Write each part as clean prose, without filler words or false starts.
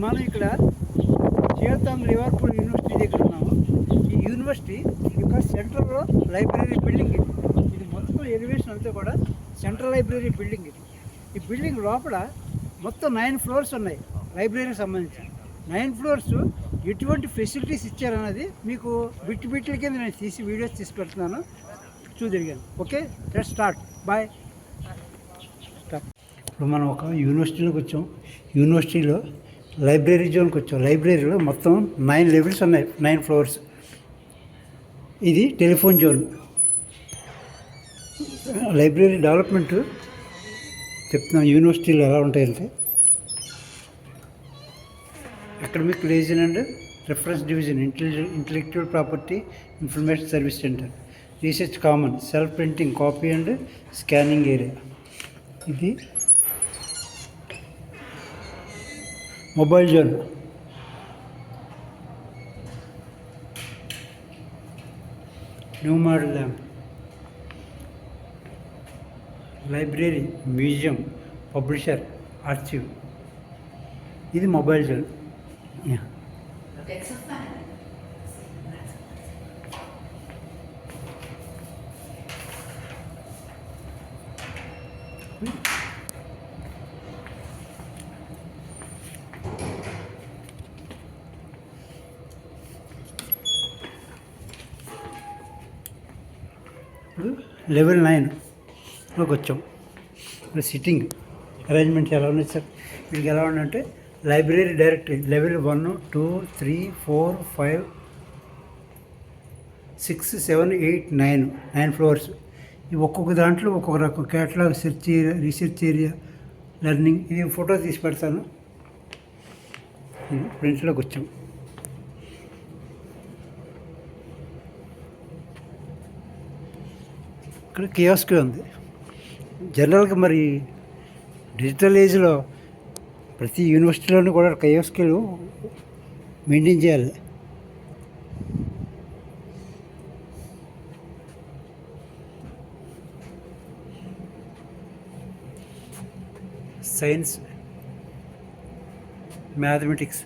మనం ఇక్కడ చేతాం Liverpool university దగ్గర ఉన్నాము. ఈ యూనివర్సిటీ యొక్క సెంట్రల్లో లైబ్రరీ బిల్డింగ్ ఇది. ఇది మొత్తం ఎలివేషన్ అంతా కూడా సెంట్రల్ లైబ్రరీ బిల్డింగ్ ఇది. ఈ బిల్డింగ్ లోపల మొత్తం 9 ఫ్లోర్స్ ఉన్నాయి లైబ్రరీకి సంబంధించి. 9 ఫ్లోర్స్ ఎటువంటి ఫెసిలిటీస్ ఇచ్చారన్నది మీకు బిట్ల కింద నేను తీసి వీడియోస్ తీసి పెడుతున్నాను, చూదిరిగాను. Okay, let's start. బాయ్. ఇప్పుడు మనం ఒక యూనివర్సిటీలోకి వచ్చాం. యూనివర్సిటీలో లైబ్రరీ జోన్కి వచ్చాం. లైబ్రరీలో మొత్తం 9 లెవెల్స్ ఉన్నాయి, 9 ఫ్లోర్స్. ఇది టెలిఫోన్ జోన్. లైబ్రరీ డెవలప్మెంట్ చెప్తున్నాం యూనివర్సిటీలో ఎలా ఉంటాయంటే, academic liaison and reference division, intellectual property information service centre, research common, self printing, copy and scanning area. ఇది mobile zone. New model lab, library, museum, publisher, archive. ఇది mobile zone. ఇప్పుడు level 9లోకి వచ్చాం. ఇప్పుడు సిట్టింగ్ అరేంజ్మెంట్స్ ఎలా ఉన్నాయి sir? వీళ్ళకి ఎలా ఉందంటే లైబ్రరీ డైరెక్టరీ లెవెల్ 1, 2, 3, 4, 5, 6, 7, 8, 9 ఫ్లోర్స్. ఇవి ఒక్కొక్క దాంట్లో ఒక్కొక్క రకం catalogue, search area, research area, learning. ఇది ఫోటో తీసి పెడతాను. ప్రింట్లోకి వచ్చాం. ఇక్కడ కియాస్క్ ఉంది. జనరల్గా మరి డిజిటల్ ఏజ్లో ప్రతి యూనివర్సిటీలోనూ కూడా కియాస్క్లు మెయింటైన్ చేయాలి. సైన్స్, మ్యాథమెటిక్స్,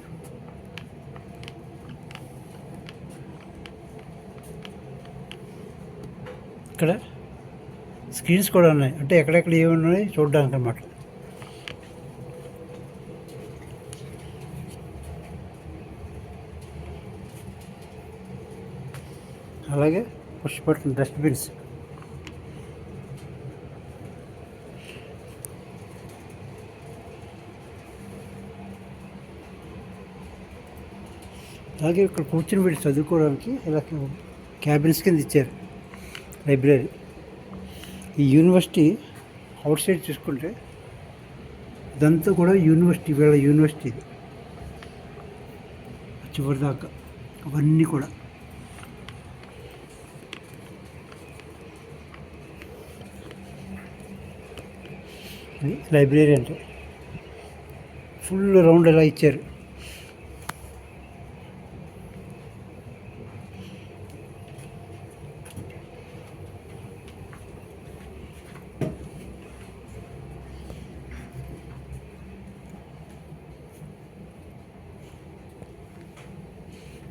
ఇక్కడ స్క్రీన్స్ కూడా ఉన్నాయి, అంటే ఎక్కడెక్కడ ఏమి ఉన్నాయి చూడడానికి అన్నమాట. అలాగే పుష్ బటన్ డస్ట్బిన్స్. అలాగే ఇక్కడ కూర్చుని వీళ్ళు చదువుకోవడానికి ఇలా క్యాబిన్స్ కింద ఇచ్చారు లైబ్రరీ. ఈ యూనివర్సిటీ అవుట్ సైడ్ చూసుకుంటే ఇదంతా కూడా యూనివర్సిటీ, వీళ్ళ యూనివర్సిటీ ఇది చివరిదాకా. అవన్నీ కూడా ఇది లైబ్రరీ అంటే ఫుల్ రౌండ్ ఎలా ఇచ్చారు.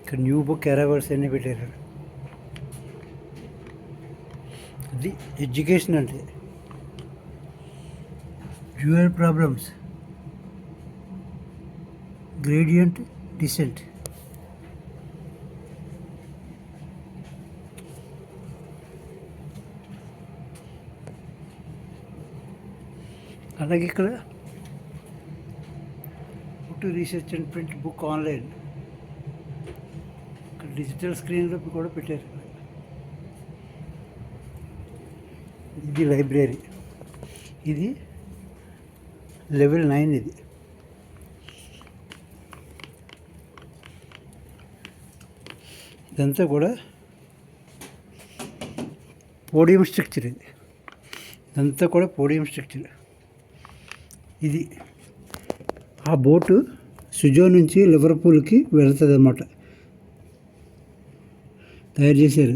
ఇక్కడ న్యూ బుక్ అరైవల్స్ అన్నీ పెట్టారు. అది ఎడ్యుకేషన్ అంటే డ్యూయల్ ప్రాబ్లమ్స్, గ్రేడియంట్ డిసెంట్, అలాగే ఇక్కడ research and print book online. ఇక్కడ డిజిటల్ స్క్రీన్లో కూడా పెట్టారు. ఇది లైబ్రరీ. ఇది లెవెల్ 9. ఇది ఇదంతా కూడా పోడియం స్ట్రక్చర్. ఇదంతా కూడా పోడియం స్ట్రక్చర్. ఇది ఆ బోటు సుజో నుంచి లివర్పూల్కి వెళ్తుంది అన్నమాట. తయారు చేశారు.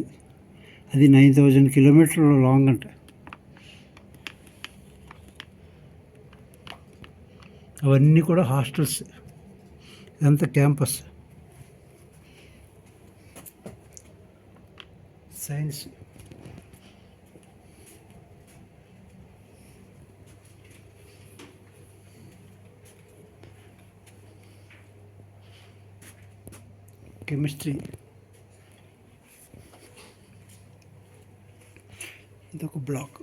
అది 9000 కిలోమీటర్ల లాంగ్ అంట. అవన్నీ కూడా హాస్టల్స్. ఇదంతా క్యాంపస్. సైన్స్, కెమిస్ట్రీ, ఇదొక బ్లాక్.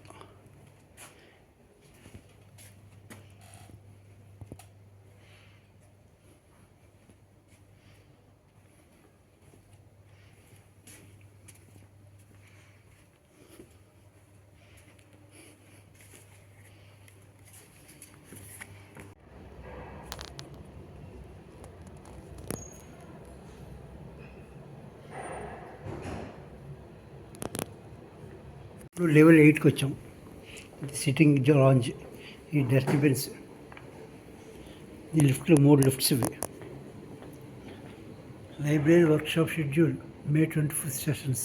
ఇప్పుడు లెవెల్ 8కి వచ్చాం. ఇది సిట్టింగ్ లాంజ్, ఈ డస్ట్బిన్స్, ఈ లిఫ్ట్లు 3 లిఫ్ట్స్ ఇవి. Library workshop schedule May 25 sessions.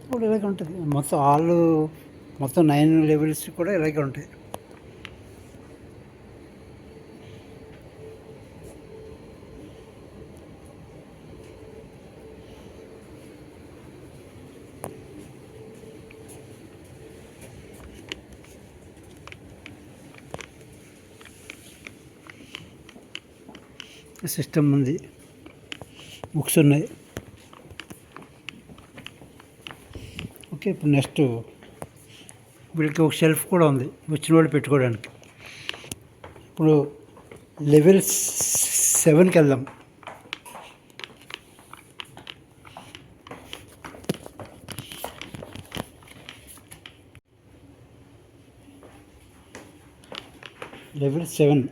ఇప్పుడు ఇలాగే ఉంటుంది మొత్తం 9 లెవెల్స్ కూడా ఇలాగే ఉంటాయి. సిస్టమ్ ఉంది, బుక్స్ ఉన్నాయి. ఓకే, ఇప్పుడు నెక్స్ట్ వీళ్ళకి ఒక షెల్ఫ్ కూడా ఉంది వచ్చిన వాళ్ళు పెట్టుకోవడానికి. ఇప్పుడు లెవెల్ 7కి వెళ్దాం. లెవెల్ 7.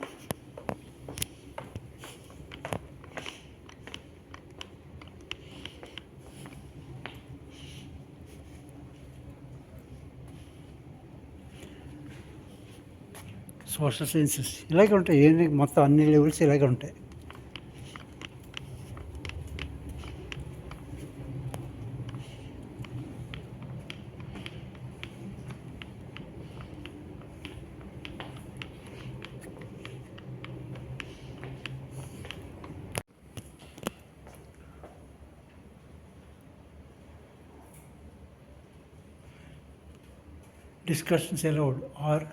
సోషల్ సైన్సెస్ ఇలాగే ఉంటాయి. ఏంటి మొత్తం అన్ని లెవెల్స్ ఇలాగే ఉంటాయి. Discussions allowed or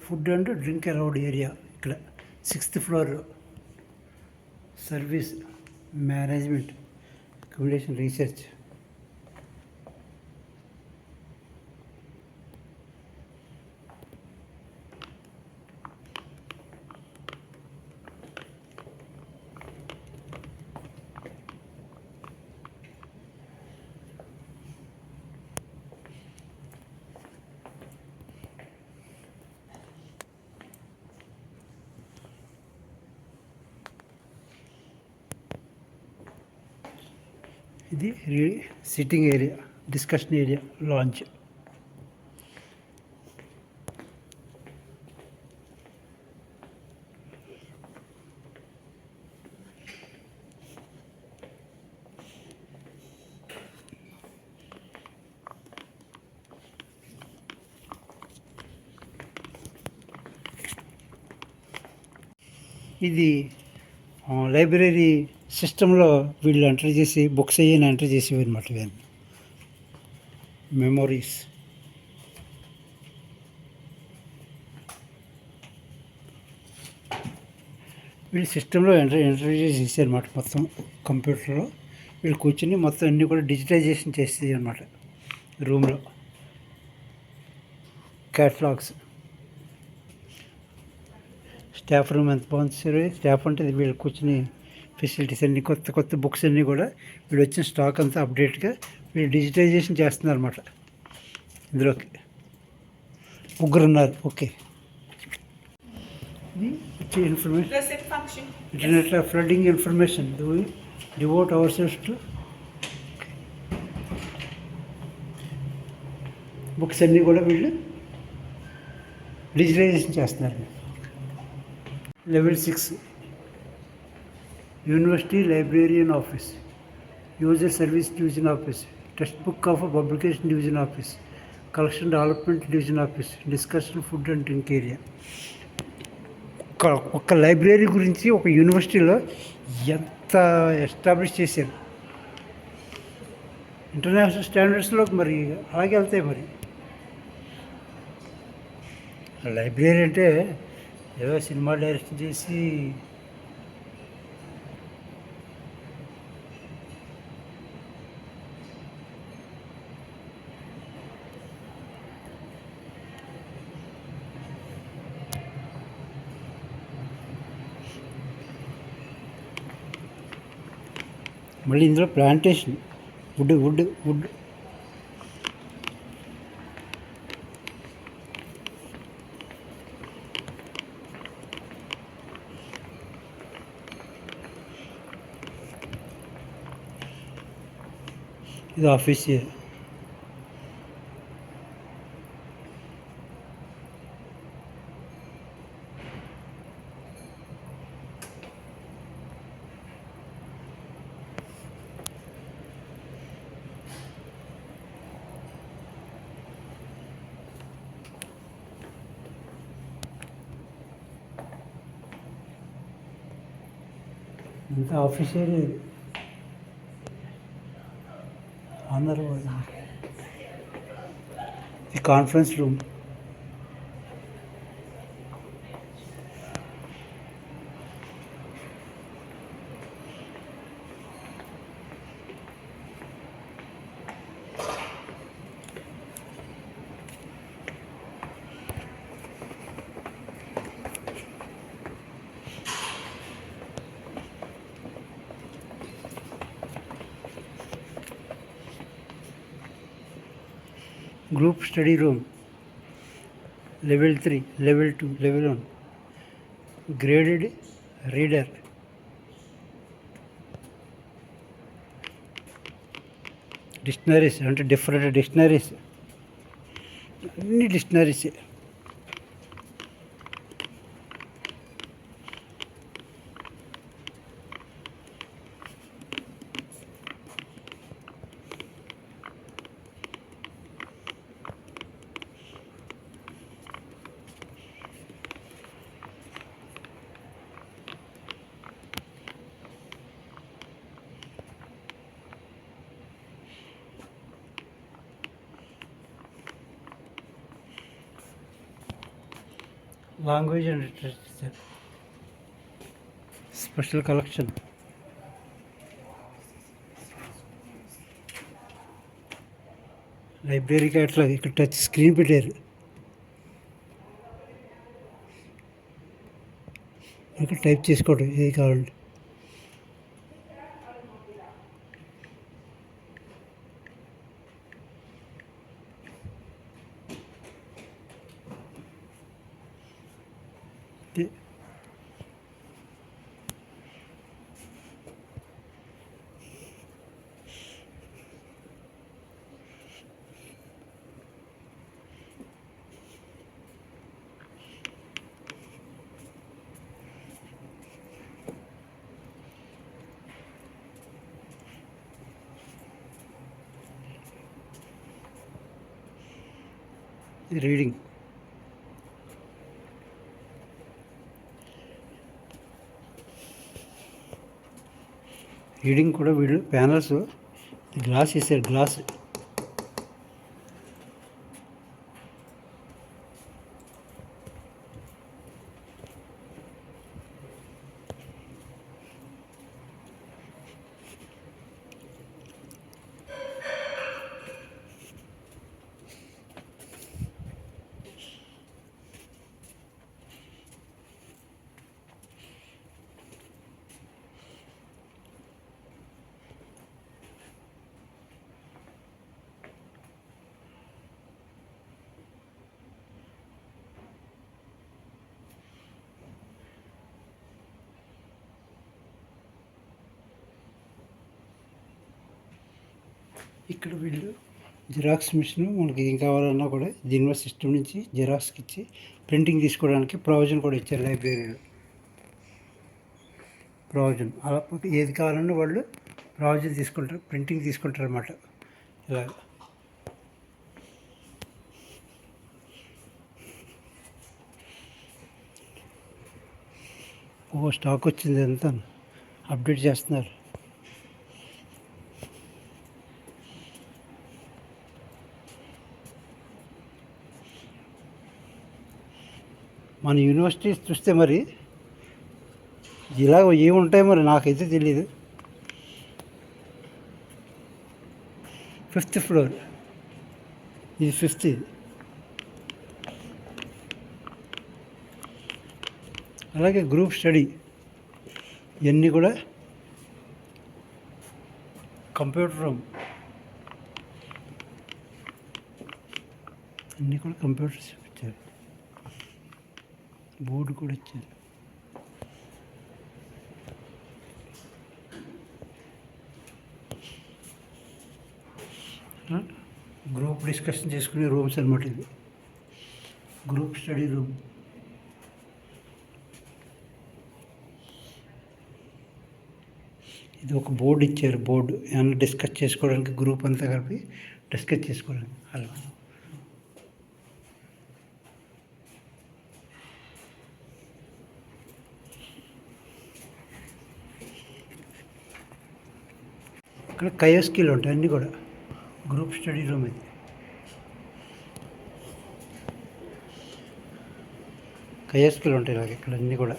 food and drink allowed area. ఇక్కడ 6th floor service, management, accommodation, research. ఇది sitting area, discussion area, lounge. ఇది లైబ్రరీ సిస్టంలో వీళ్ళు ఎంటర్ చేసి బుక్స్ అయ్యని ఎంటర్ చేసేవి అనమాట. ఇవన్నీ మెమోరీస్. వీళ్ళు సిస్టంలో ఎంటర్ చేసేసి అనమాట. మొత్తం కంప్యూటర్లో వీళ్ళు కూర్చొని మొత్తం అన్నీ కూడా డిజిటైజేషన్ చేసేది అనమాట రూమ్లో. క్యాటలాగ్స్, స్టాఫ్ రూమ్ ఎంత బాగుంది. స్టాఫ్ అంటే వీళ్ళు కూర్చొని ఫెసిలిటీస్ అన్నీ, కొత్త బుక్స్ అన్నీ కూడా వీళ్ళు వచ్చిన స్టాక్ అంతా అప్డేట్గా వీళ్ళు డిజిటైజేషన్ చేస్తున్నారు అనమాట. ఇందులోకి 3 ఉన్నారు. ఓకే, ఇది వచ్చే information, internet flooding information. Devote our selves to books అన్నీ కూడా వీళ్ళు డిజిటైజేషన్ చేస్తున్నారు. Level 6 university librarian office, user service division office, text book of publication division office, collection development division office, discussion food and drink area. ఒక్క ఒక్క library గురించి ఒక యూనివర్సిటీలో ఎంత ఎస్టాబ్లిష్ చేశారు. ఇంటర్నేషనల్ స్టాండర్డ్స్లో మరి అలాగే వెళ్తాయి. మరి లైబ్రరీ అంటే ఏదో సినిమా డైరెక్షన్ చేసి మళ్ళీ ఇందులో ప్లాంటేషన్ వుడ్ ఇది ఆఫీస్. ఇంత ఆఫీస్ ఏరియా అందరూ. ఈ conference room, group study room, level 3, level 2, level 1, graded reader, dictionaries అంటే డిఫరెంట్ డిక్షనరీస్, అన్ని డిక్షనరీసే. Language and literature, special collection, లైబ్రరీకి అట్లా ఇక్కడ టచ్ స్క్రీన్ పెట్టారు. ఇక్కడ టైప్ చేసుకోవడం ఏది కావాలంటే. రీడింగ్, రీడింగ్ కూడా వీళ్ళు ప్యానల్స్ గ్లాస్ వేసారు. గ్లాస్ ఇక్కడ వీళ్ళు జిరాక్స్ మిషన్ మనకి ఏం కావాలన్నా కూడా దీనివల్ల సిస్టమ్ నుంచి జిరాక్స్కి ఇచ్చి ప్రింటింగ్ తీసుకోవడానికి ప్రావిజన్ కూడా ఇచ్చారు లైబ్రరీలో. ప్రావిజన్ అలా ఏది కావాలన్నా వాళ్ళు ప్రావిజన్ తీసుకుంటారు, ప్రింటింగ్ తీసుకుంటారు అన్నమాట. ఇలా స్టాక్ వచ్చింది అంతా అప్డేట్ చేస్తున్నారు. మన యూనివర్సిటీస్ చూస్తే మరి ఇలాగ ఏముంటాయి మరి నాకైతే తెలియదు. 5th ఫ్లోర్, ఇది 5th. ఇది అలాగే గ్రూప్ స్టడీ ఇవన్నీ కూడా కంప్యూటర్ రూమ్, అన్నీ కూడా కంప్యూటర్స్ ఇచ్చారు. బోర్డు కూడా ఇచ్చారు. గ్రూప్ డిస్కషన్ చేసుకునే రూమ్స్ అనమాట. ఇది గ్రూప్ స్టడీ రూమ్. ఇది ఒక బోర్డు ఇచ్చారు. బోర్డు ఏమన్నా డిస్కస్ చేసుకోవడానికి, గ్రూప్ అంతా కలిపి డిస్కస్ చేసుకోవడానికి. అలా ఇక్కడ కయోస్కిలు ఉంటాయి అన్నీ కూడా. గ్రూప్ స్టడీ రూమ్ ఇది. కయోస్కిలు ఉంటాయి ఇలాగ ఇక్కడ అన్నీ కూడా.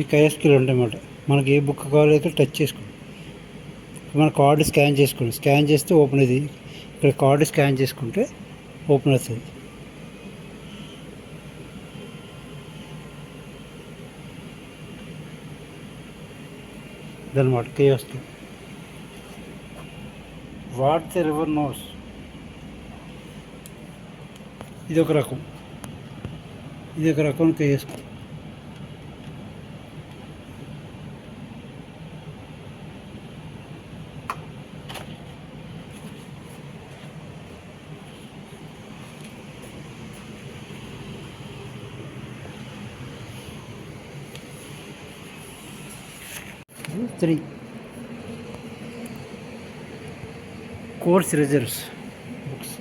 ఈ కయోస్కిలు ఉంటాయన్నమాట. మనకి ఏ బుక్ కావాలైతే టచ్ చేసుకోండి. మన కార్డు స్కాన్ చేసుకోండి. స్కాన్ చేస్తే ఓపెన్ అవుతుంది. ఇక్కడ కార్డు స్కాన్ చేసుకుంటే ఓపెన్ అవుతుంది. ఇదన్నమాట కయోస్కిల్. వాట్ ద రివర్ నోస్, ఇది ఒక రకం. ఇది ఒక రకం కయోస్కిల్. Three course results books.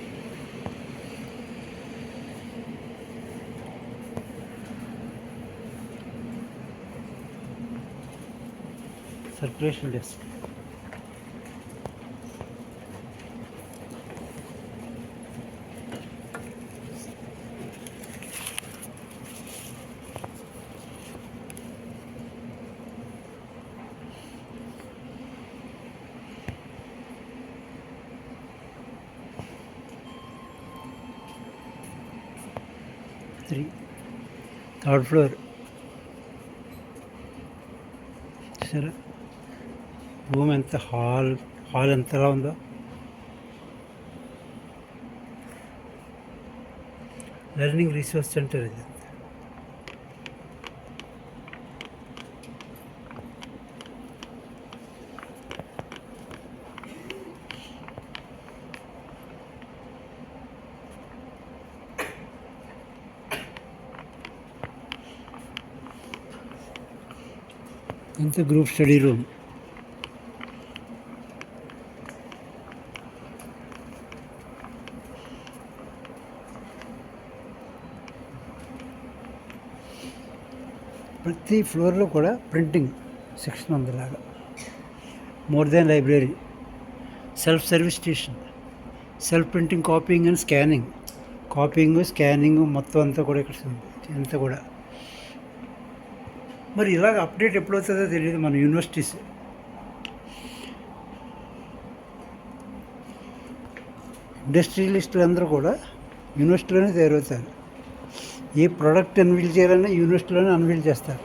Circulation desk. Third floor. సరే రూమ్ ఎంత హాల్ ఎంతలా ఉందో. లెర్నింగ్ రీసోర్స్ సెంటర్ ఇది. ఇంత గ్రూప్ స్టడీ రూమ్. ప్రతి ఫ్లోర్లో కూడా ప్రింటింగ్ సెక్షన్ ఉందిలాగా. More than library, self service station, self printing, copying and scanning. Copying, scanning మొత్తం అంతా కూడా ఇక్కడ ఉంది. అంతా కూడా మరి ఇలాగ అప్డేట్ ఎప్పుడవుతుందో తెలియదు మన యూనివర్సిటీస్. ఇండస్ట్రియలిస్టులు అందరూ కూడా యూనివర్సిటీలోనే తయారవుతారు. ఏ ప్రోడక్ట్ అన్వీల్ చేయాలన్నా యూనివర్సిటీలోనే అన్వీల్ చేస్తారు.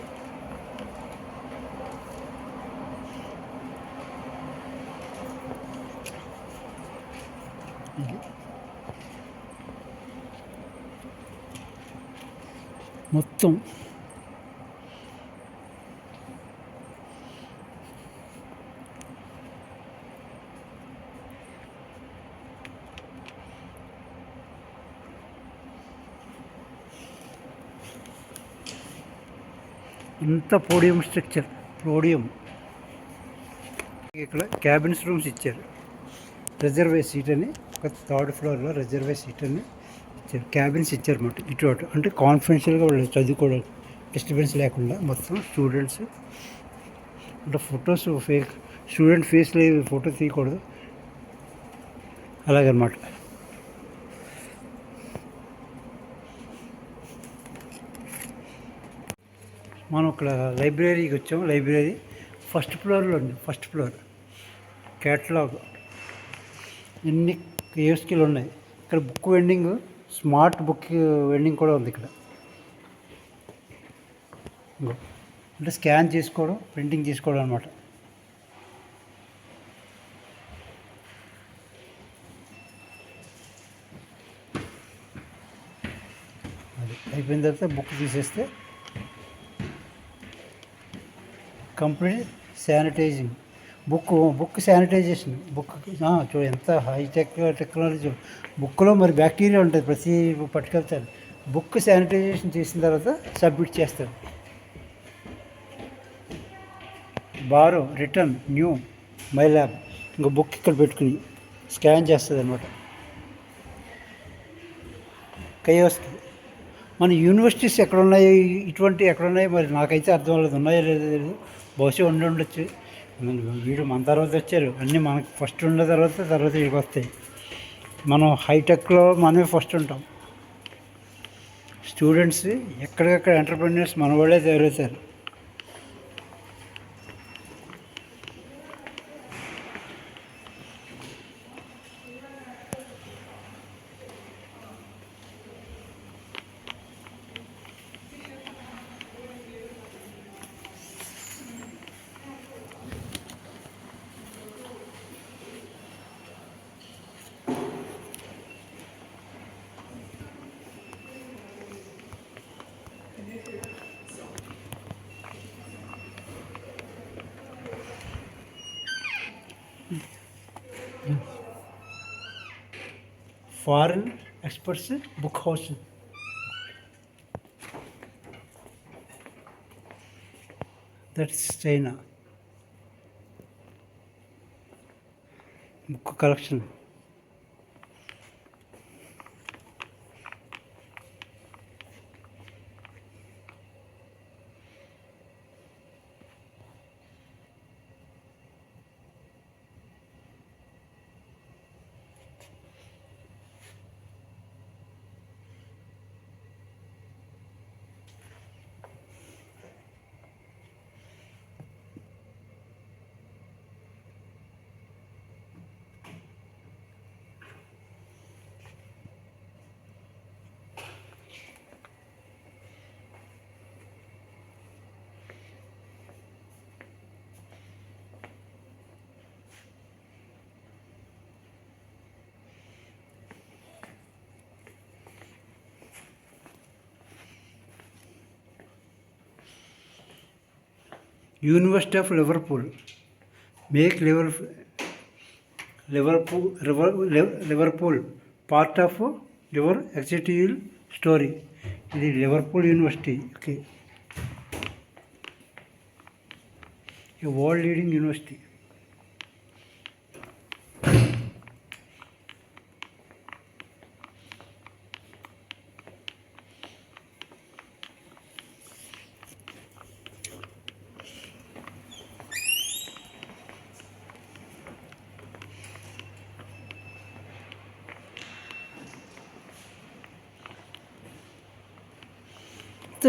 మొత్తం ఇంత పోడియం స్ట్రక్చర్, పోడియం. ఇక్కడ క్యాబిన్స్ రూమ్స్ ఇచ్చారు. రిజర్వే సీట్ అని ఒక థర్డ్ ఫ్లోర్లో రిజర్వే సీట్ అని ఇచ్చారు. క్యాబిన్స్ ఇచ్చారు అన్నమాట. ఇటు అటు అంటే కాన్ఫిడెన్షియల్గా వాళ్ళు చదువుకోవడం, డిస్టర్బెన్స్ లేకుండా మొత్తం స్టూడెంట్స్. అంటే ఫొటోస్ ఫేక్ స్టూడెంట్ ఫేస్లో ఫోటో తీయకూడదు, అలాగనమాట. మనం ఇక్కడ లైబ్రరీకి వచ్చాము. లైబ్రరీ ఫస్ట్ ఫ్లోర్లో ఉంది. ఫస్ట్ ఫ్లోర్ క్యాటలాగ్ ఎన్ని కియోస్కులు ఉన్నాయి. ఇక్కడ book vending, smart book vending కూడా ఉంది ఇక్కడ. అంటే స్కాన్ చేసుకోవడం, ప్రింటింగ్ చేసుకోవడం అనమాట. అది అయిపోయిన తర్వాత బుక్ తీసేస్తే complete sanitising. Book sanitisation. Book చూడు ఎంత హైటెక్ టెక్నాలజీ. బుక్లో మరి బ్యాక్టీరియా ఉంటుంది ప్రతి పట్టుకెళ్తారు. బుక్ శానిటైజేషన్ చేసిన తర్వాత సబ్మిట్ చేస్తారు. Borrow, return, new, my lab. ఇంకా బుక్ ఇక్కడ పెట్టుకుని స్కాన్ చేస్తుంది అనమాట. కయోస్కి మన యూనివర్సిటీస్ ఎక్కడున్నాయి, ఇటువంటి ఎక్కడున్నాయి మరి నాకైతే అర్థం అవ్వలేదు. ఉన్నాయో లేదో తెలియదు, బహుశా ఉండొచ్చు. వీడు మన తర్వాత వచ్చారు, అన్నీ మనకు ఫస్ట్ ఉన్న తర్వాత వీడికి వస్తాయి. మనం హైటెక్లో మనమే ఫస్ట్ ఉంటాం. స్టూడెంట్స్ ఎక్కడికక్కడ ఎంటర్ప్రెన్యూర్స్ మన వాళ్ళే తయారవుతారు. Foreign experts book house. That's China. Book collection. University of Liverpool make Liverpool part of your executive story. ఇది Liverpool university. Okay, world leading university.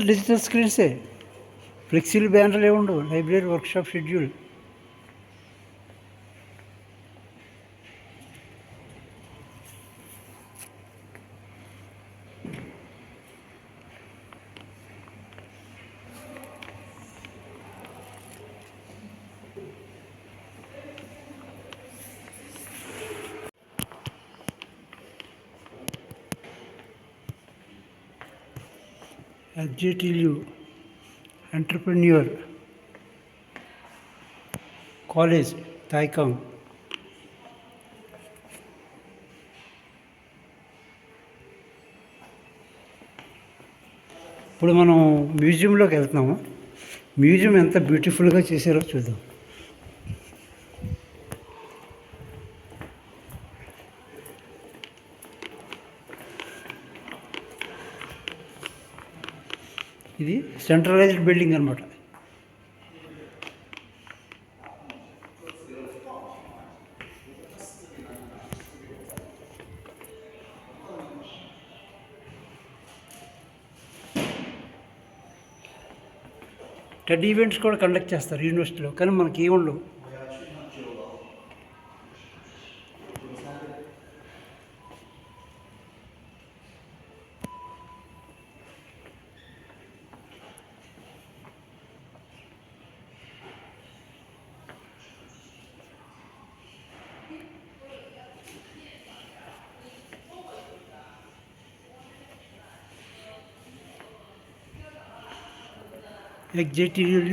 Digital స్క్రీన్సే, ఫ్లెక్సిబుల్ బ్యానర్లు ఏముండవు. Library workshop schedule. FJTU entrepreneur college Taicang. ఇప్పుడు మనం మ్యూజియంలోకి వెళ్తున్నాము. Museum ఎంత బ్యూటిఫుల్గా చేశారో చూద్దాం. ఇది సెంట్రలైజ్డ్ బిల్డింగ్ అనమాట. టెడ్ ఈవెంట్స్ కూడా కండక్ట్ చేస్తారు యూనివర్సిటీలో, కానీ మనకి ఏముండవు. ఎగ్జైటీరియల్